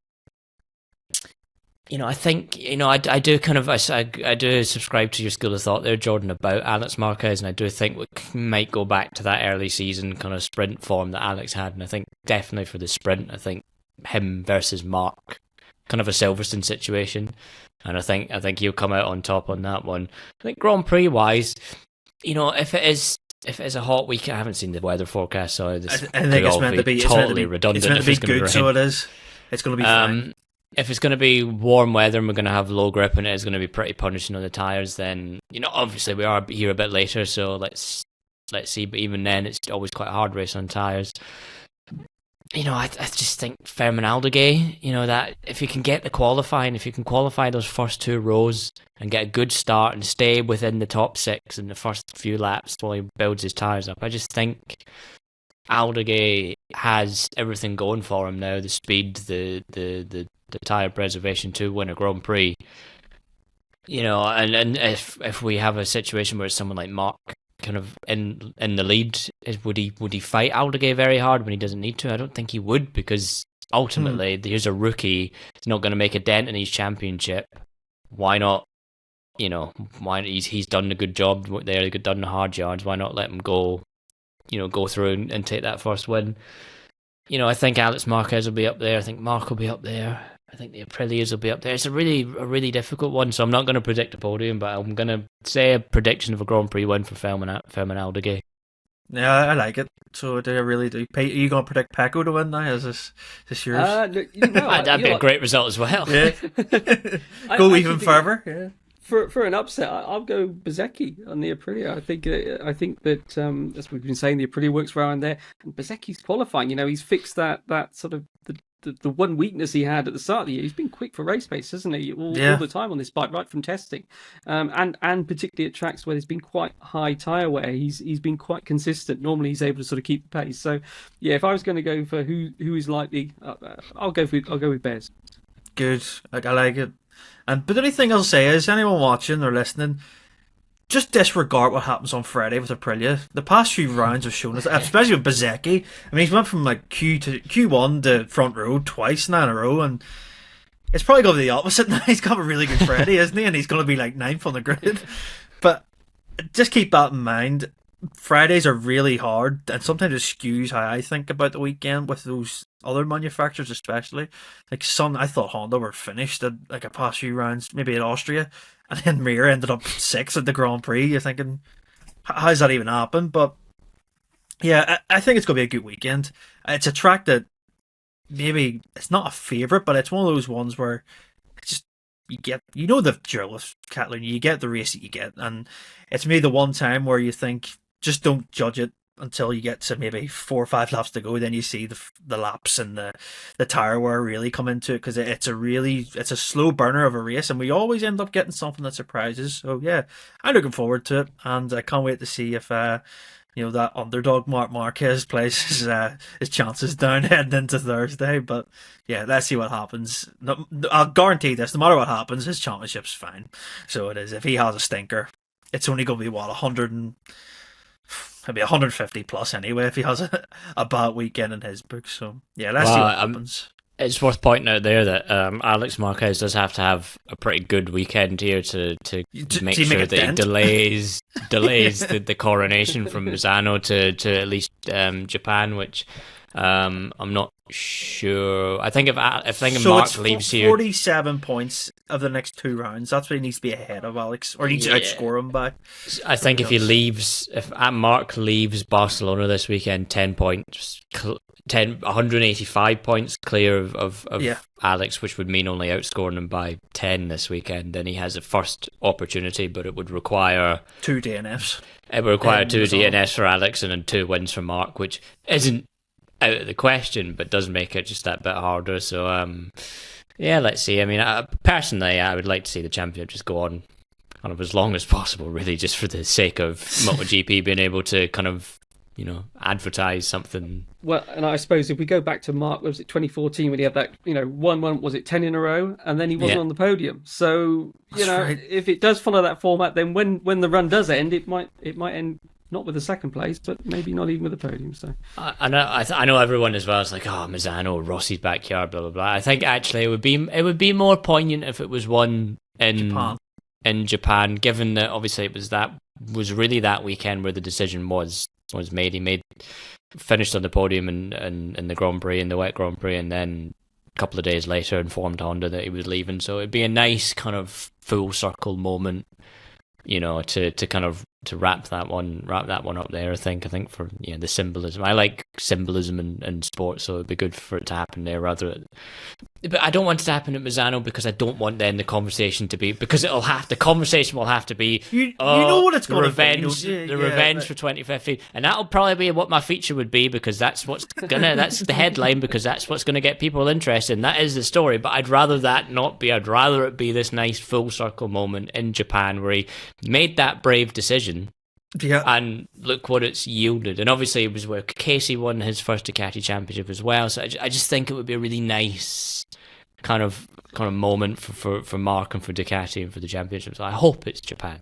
I think, I do subscribe to your school of thought there, Jordan, about Alex Marquez, and I do think we might go back to that early season kind of sprint form that Alex had, and I think definitely for the sprint, I think him versus Marc, kind of a Silverstone situation, and I think he'll come out on top on that one. I think Grand Prix wise, if it is a hot week, I haven't seen the weather forecast, so this I think it's meant to be totally redundant. It's meant to be good, so it is. It's going to be fine. if it's going to be warm weather and we're going to have low grip and it is going to be pretty punishing on the tyres, then, obviously we are here a bit later, so let's see. But even then, it's always quite a hard race on tyres. I just think Fermin Aldeguer, that if you can get the qualifying, if you can qualify those first 2 rows and get a good start and stay within the top 6 in the first few laps while he builds his tyres up, I just think Aldeguer has everything going for him now. The speed, the tyre preservation to win a Grand Prix. And if we have a situation where it's someone like Marc kind of in the lead, would he fight Aldeguer very hard when he doesn't need to? I don't think he would, because ultimately here's a rookie. He's not going to make a dent in his championship. Why not? Why he's done a good job there. He's done the hard yards. Why not let him go? Go through and take that first win. I think Alex Marquez will be up there. I think Marc will be up there. I think the Aprilias will be up there. It's a really difficult one, so I'm not going to predict a podium, but I'm going to say a prediction of a Grand Prix win for Fermin Aldeguer. Yeah, I like it. So I really do. Are you going to predict Pecco to win now? Is this yours? That'd be a great result as well. Yeah. Go even further. Yeah. For an upset, I'll go Bezzecchi on the Aprilia. I think that as we've been saying, the Aprilia works around there, and Bezzecchi's qualifying. He's fixed that sort of the one weakness he had at the start of the year. He's been quick for race pace, hasn't he? All the time on this bike, right from testing, and particularly at tracks where there's been quite high tyre wear, he's been quite consistent. Normally, he's able to sort of keep the pace. So, yeah, if I was going to go for who is likely, I'll go with Bez. Good, I like it. But the only thing I'll say is, anyone watching or listening, just disregard what happens on Friday with Aprilia. The past few rounds have shown us, especially with Bezzecchi. I mean, he's went from like Q1 to front row twice now in a row, and it's probably going to be the opposite now. He's got a really good Friday, isn't he? And he's going to be like 9th on the grid. But just keep that in mind. Fridays are really hard, and sometimes it skews how I think about the weekend with those other manufacturers, especially. Like I thought Honda were finished at like a past few rounds, maybe at Austria, and then Mir ended up 6th at the Grand Prix. You're thinking, how's that even happen? But yeah, I think it's going to be a good weekend. It's a track that maybe it's not a favourite, but it's one of those ones where it's just you get, the drill of Catalunya, you get the race that you get, and it's maybe the one time where you think, just don't judge it until you get to maybe 4 or 5 laps to go. Then you see the laps and the tyre wear really come into it, because it's a slow burner of a race, and we always end up getting something that surprises. So yeah, I'm looking forward to it, and I can't wait to see if that underdog Marc Marquez plays his chances down heading into Thursday. But yeah, let's see what happens. No, I'll guarantee this: no matter what happens, his championship's fine. So it is. If he has a stinker, it's only going to be maybe 150 plus anyway if he has a bad weekend in his book. So yeah, let's see what happens. It's worth pointing out there that Alex Marquez does have to have a pretty good weekend here to make sure that he delays the coronation from Misano to at least Japan, which I'm not sure. I think if Marc leaves here, 47 points of the next 2 rounds. That's what he needs to be ahead of Alex, or he needs to outscore him by. I think if Marc leaves Barcelona this weekend, 10 points, 185 points clear of Alex, which would mean only outscoring him by 10 this weekend, then he has a first opportunity, but it would require 2 DNFs. It would require 2 DNFs for Alex and then 2 wins for Marc, which isn't out of the question, but does make it just that bit harder. So yeah, let's see. I mean, personally, I would like to see the championship just go on kind of as long as possible, really, just for the sake of MotoGP being able to kind of, advertise something. Well, and I suppose if we go back to Marc, was it 2014 when he had that, one, was it 10 in a row, and then he wasn't on the podium. So, right. If it does follow that format, then when the run does end, it might end not with the second place, but maybe not even with the podium. So I know everyone as well is like, Misano, Rossi's backyard, blah blah blah. I think actually it would be more poignant if it was won in Japan, given that obviously it was really that weekend where the decision was made. He finished on the podium in the Grand Prix, in the wet Grand Prix, and then a couple of days later informed Honda that he was leaving. So it'd be a nice kind of full circle moment, to kind of to wrap that one up there. I think for the symbolism. I like symbolism in sports, so it'd be good for it to happen there but I don't want it to happen at Misano because I don't want then the conversation to be, because the conversation will have to be you know what it's going revenge to be, the revenge for 2015, and that'll probably be what my feature would be, because that's the headline, because that's what's gonna get people interested, and that is the story. But I'd rather that not be. I'd rather it be this nice full circle moment in Japan where he made that brave decision. Yeah. And look what it's yielded. And obviously it was where Casey won his first Ducati championship as well. So I just think it would be a really nice kind of moment for Marc and for Ducati and for the championship. So I hope it's Japan.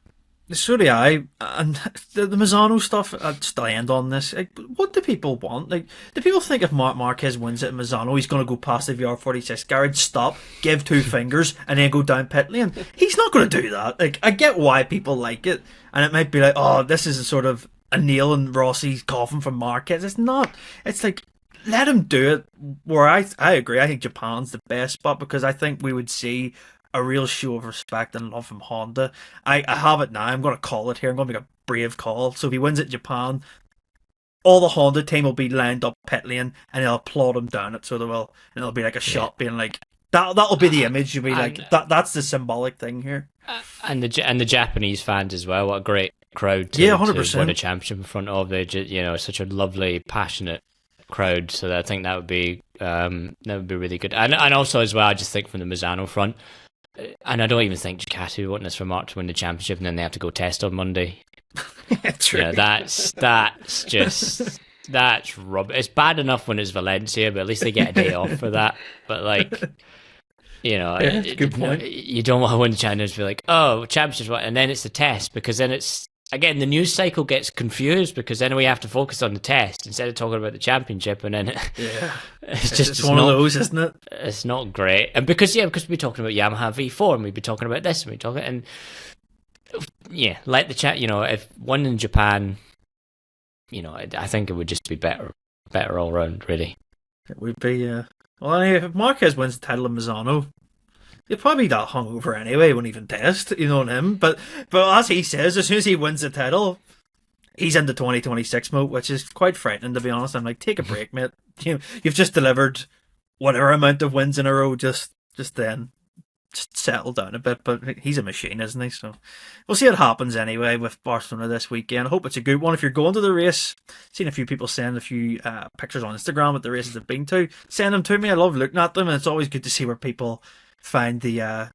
So do I. And the Misano stuff, I'll just end on this. Like, what do people want? Like, do people think if Marc Marquez wins at Misano, he's going to go past the VR46 garage, stop, give 2 fingers, and then go down pit lane? He's not going to do that. Like, I get why people like it, and it might be like, oh, this is a sort of a nail in Rossi's coffin for Marquez. It's not. It's like, let him do it. Where I agree. I think Japan's the best spot, because I think we would see a real show of respect and love from Honda. I have it now. I'm going to call it here. I'm going to make a brave call. So if he wins at Japan, all the Honda team will be lined up pit lane, and they'll applaud him down it. So they will, and it'll be like a shot being like, that'll be the image. You'll be like, that's the symbolic thing here. And the Japanese fans as well. What a great crowd to 100%. win a championship in front of. They such a lovely, passionate crowd. So I think that would be really good. And also as well, I just think from the Misano front. And I don't even think Ducati want this for Marc to win the championship, and then they have to go test on Monday. True. That's rubbish. It's bad enough when it's Valencia, but at least they get a day off for that. But good point. You don't want to win the championship and be like, oh, championship's what, and then it's the test, because then it's. Again, the news cycle gets confused, because then we have to focus on the test instead of talking about the championship, and then it's one of those, isn't it? It's not great, and because we'd be talking about Yamaha V4, and we'd be talking about this, and like the chat, if one in Japan, I think it would just be better all round, really. It would be. Well, anyway, if Marquez wins the title of Misano, he'll probably be that hungover anyway, won't even test, on him. But as he says, as soon as he wins the title, he's into 2026 mode, which is quite frightening, to be honest. I'm like, take a break, mate. You've just delivered whatever amount of wins in a row. Just settle down a bit. But he's a machine, isn't he? So we'll see what happens anyway with Barcelona this weekend. I hope it's a good one. If you're going to the race, seen a few people send a few pictures on Instagram at the races they've been to. Send them to me. I love looking at them, and it's always good to see where people find the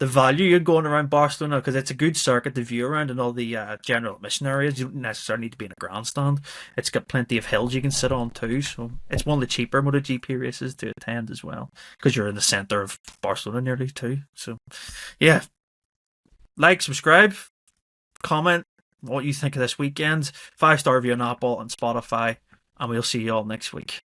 value in going around Barcelona, because it's a good circuit to view around, and all the general admission areas. You don't necessarily need to be in a grandstand. It's got plenty of hills you can sit on too, so it's one of the cheaper MotoGP races to attend as well, because you're in the centre of Barcelona nearly too. So yeah, like, subscribe, comment what you think of this weekend, 5-star review on Apple and Spotify, and we'll see you all next week.